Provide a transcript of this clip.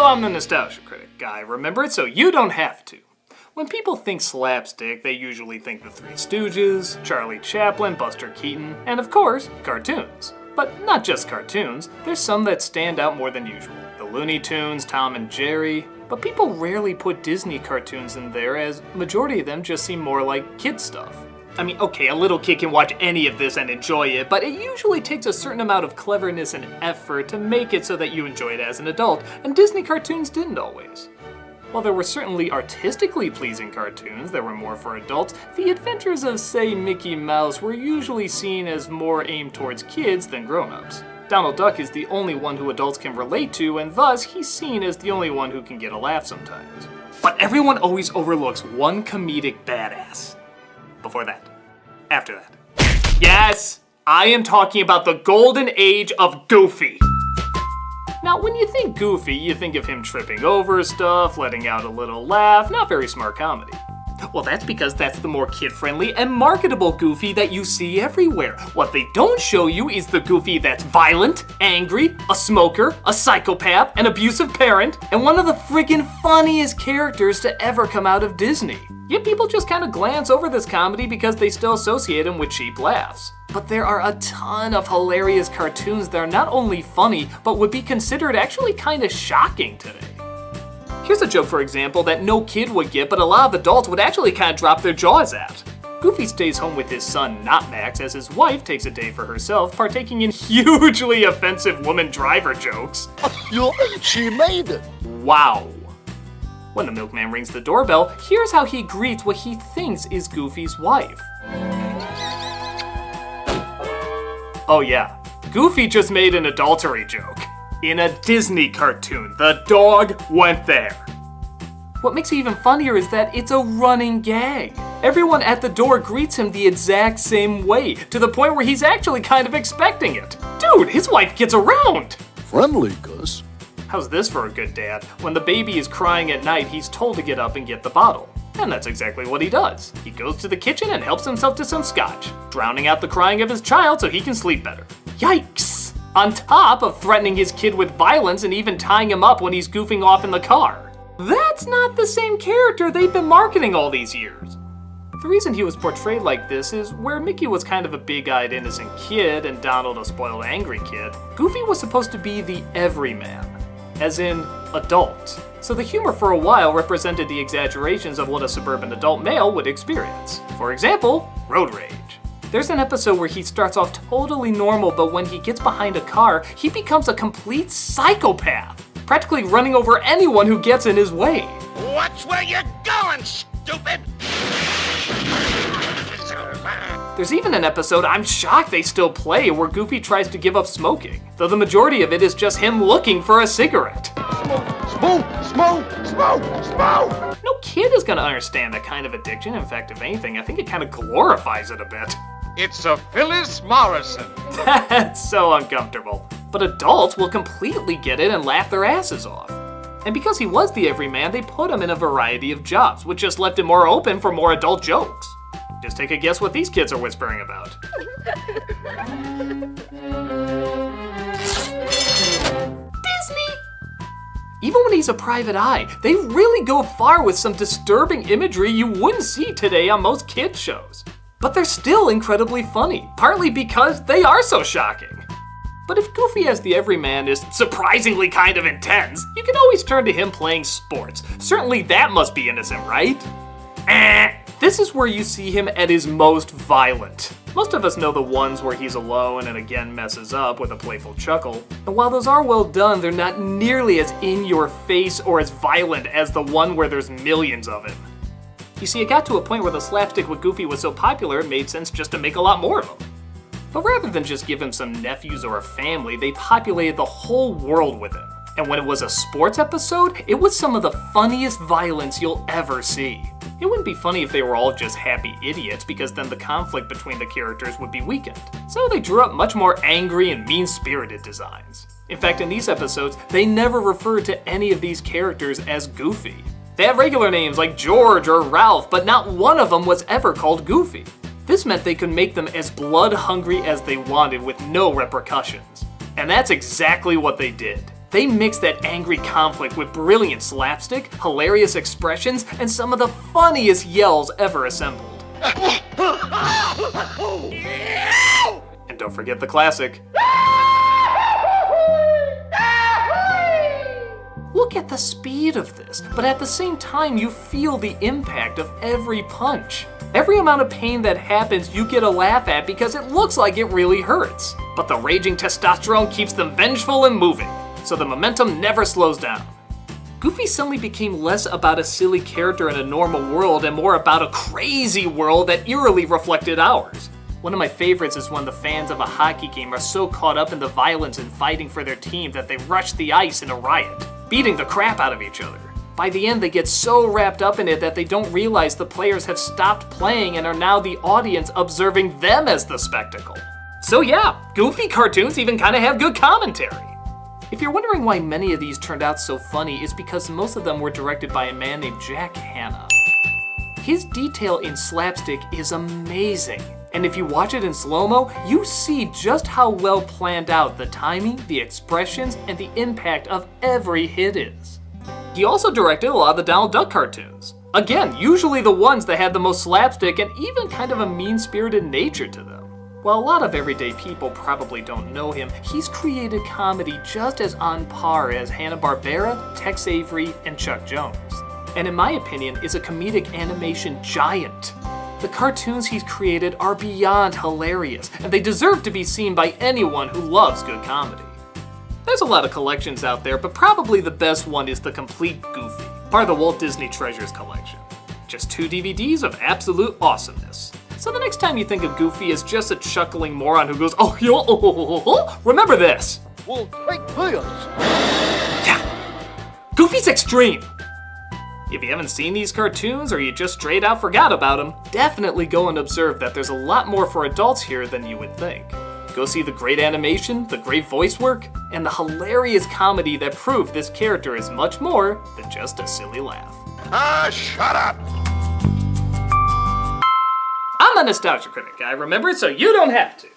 I'm the nostalgia critic guy, remember it, so you don't have to. When people think slapstick, they usually think the Three Stooges, Charlie Chaplin, Buster Keaton, and of course, cartoons. But not just cartoons, there's some that stand out more than usual. The Looney Tunes, Tom and Jerry, but people rarely put Disney cartoons in there as majority of them just seem more like kid stuff. I mean, okay, a little kid can watch any of this and enjoy it, but it usually takes a certain amount of cleverness and effort to make it so that you enjoy it as an adult, and Disney cartoons didn't always. While there were certainly artistically pleasing cartoons that were more for adults, the adventures of, say, Mickey Mouse were usually seen as more aimed towards kids than grown-ups. Donald Duck is the only one who adults can relate to, and thus he's seen as the only one who can get a laugh sometimes. But everyone always overlooks one comedic badass. Before that. After that. Yes! I am talking about the golden age of Goofy! Now, when you think Goofy, you think of him tripping over stuff, letting out a little laugh, not very smart comedy. Well, that's because that's the more kid-friendly and marketable Goofy that you see everywhere. What they don't show you is the Goofy that's violent, angry, a smoker, a psychopath, an abusive parent, and one of the friggin' funniest characters to ever come out of Disney. Yet people just kind of glance over this comedy because they still associate him with cheap laughs. But there are a ton of hilarious cartoons that are not only funny, but would be considered actually kind of shocking today. Here's a joke, for example, that no kid would get, but a lot of adults would actually kind of drop their jaws at. Goofy stays home with his son, not Max, as his wife takes a day for herself, partaking in hugely offensive woman driver jokes. She made it! Wow. When the milkman rings the doorbell, here's how he greets what he thinks is Goofy's wife. Oh yeah, Goofy just made an adultery joke. In a Disney cartoon, the dog went there. What makes it even funnier is that it's a running gag. Everyone at the door greets him the exact same way, to the point where he's actually kind of expecting it. Dude, his wife gets around! Friendly, Gus. How's this for a good dad? When the baby is crying at night, he's told to get up and get the bottle. And that's exactly what he does. He goes to the kitchen and helps himself to some scotch, drowning out the crying of his child so he can sleep better. Yikes! On top of threatening his kid with violence and even tying him up when he's goofing off in the car. That's not the same character they've been marketing all these years. The reason he was portrayed like this is where Mickey was kind of a big-eyed innocent kid and Donald a spoiled angry kid, Goofy was supposed to be the everyman, as in adult. So the humor for a while represented the exaggerations of what a suburban adult male would experience. For example, road rage. There's an episode where he starts off totally normal, but when he gets behind a car, he becomes a complete psychopath, practically running over anyone who gets in his way. Watch where you're going, stupid! There's even an episode I'm shocked they still play where Goofy tries to give up smoking, though the majority of it is just him looking for a cigarette. Smoke! No kid is gonna understand that kind of addiction. In fact, if anything, I think it kind of glorifies it a bit. It's a Phyllis Morrison. That's so uncomfortable. But adults will completely get it and laugh their asses off. And because he was the everyman, they put him in a variety of jobs, which just left him more open for more adult jokes. Just take a guess what these kids are whispering about. Disney! Even when he's a private eye, they really go far with some disturbing imagery you wouldn't see today on most kids' shows. But they're still incredibly funny, partly because they are so shocking. But if Goofy as the everyman is surprisingly kind of intense, you can always turn to him playing sports. Certainly that must be innocent, right? This is where you see him at his most violent. Most of us know the ones where he's alone and again messes up with a playful chuckle. And while those are well done, they're not nearly as in your face or as violent as the one where there's millions of him. You see, it got to a point where the slapstick with Goofy was so popular it made sense just to make a lot more of them. But rather than just give him some nephews or a family, they populated the whole world with him. And when it was a sports episode, it was some of the funniest violence you'll ever see. It wouldn't be funny if they were all just happy idiots, because then the conflict between the characters would be weakened. So they drew up much more angry and mean-spirited designs. In fact, in these episodes, they never referred to any of these characters as Goofy. They had regular names like George or Ralph, but not one of them was ever called Goofy. This meant they could make them as blood-hungry as they wanted with no repercussions. And that's exactly what they did. They mix that angry conflict with brilliant slapstick, hilarious expressions, and some of the funniest yells ever assembled. And don't forget the classic. Look at the speed of this, but at the same time you feel the impact of every punch. Every amount of pain that happens you get a laugh at because it looks like it really hurts. But the raging testosterone keeps them vengeful and moving, so the momentum never slows down. Goofy suddenly became less about a silly character in a normal world and more about a crazy world that eerily reflected ours. One of my favorites is when the fans of a hockey game are so caught up in the violence and fighting for their team that they rush the ice in a riot, beating the crap out of each other. By the end, they get so wrapped up in it that they don't realize the players have stopped playing and are now the audience observing them as the spectacle. So yeah, Goofy cartoons even kind of have good commentary. If you're wondering why many of these turned out so funny, it's because most of them were directed by a man named Jack Hanna. His detail in slapstick is amazing. And if you watch it in slow-mo, you see just how well planned out the timing, the expressions, and the impact of every hit is. He also directed a lot of the Donald Duck cartoons. Again, usually the ones that had the most slapstick and even kind of a mean-spirited nature to them. While a lot of everyday people probably don't know him, he's created comedy just as on par as Hanna-Barbera, Tex Avery, and Chuck Jones. And in my opinion, is a comedic animation giant. The cartoons he's created are beyond hilarious, and they deserve to be seen by anyone who loves good comedy. There's a lot of collections out there, but probably the best one is the Complete Goofy, part of the Walt Disney Treasures collection. Just 2 DVDs of absolute awesomeness. So the next time you think of Goofy as just a chuckling moron who goes, remember this. Well, take this. Yeah, Goofy's extreme. If you haven't seen these cartoons or you just straight out forgot about them, definitely go and observe that there's a lot more for adults here than you would think. Go see the great animation, the great voice work, and the hilarious comedy that prove this character is much more than just a silly laugh. Shut up! I'm the Nostalgia Critic Guy, remember, so you don't have to.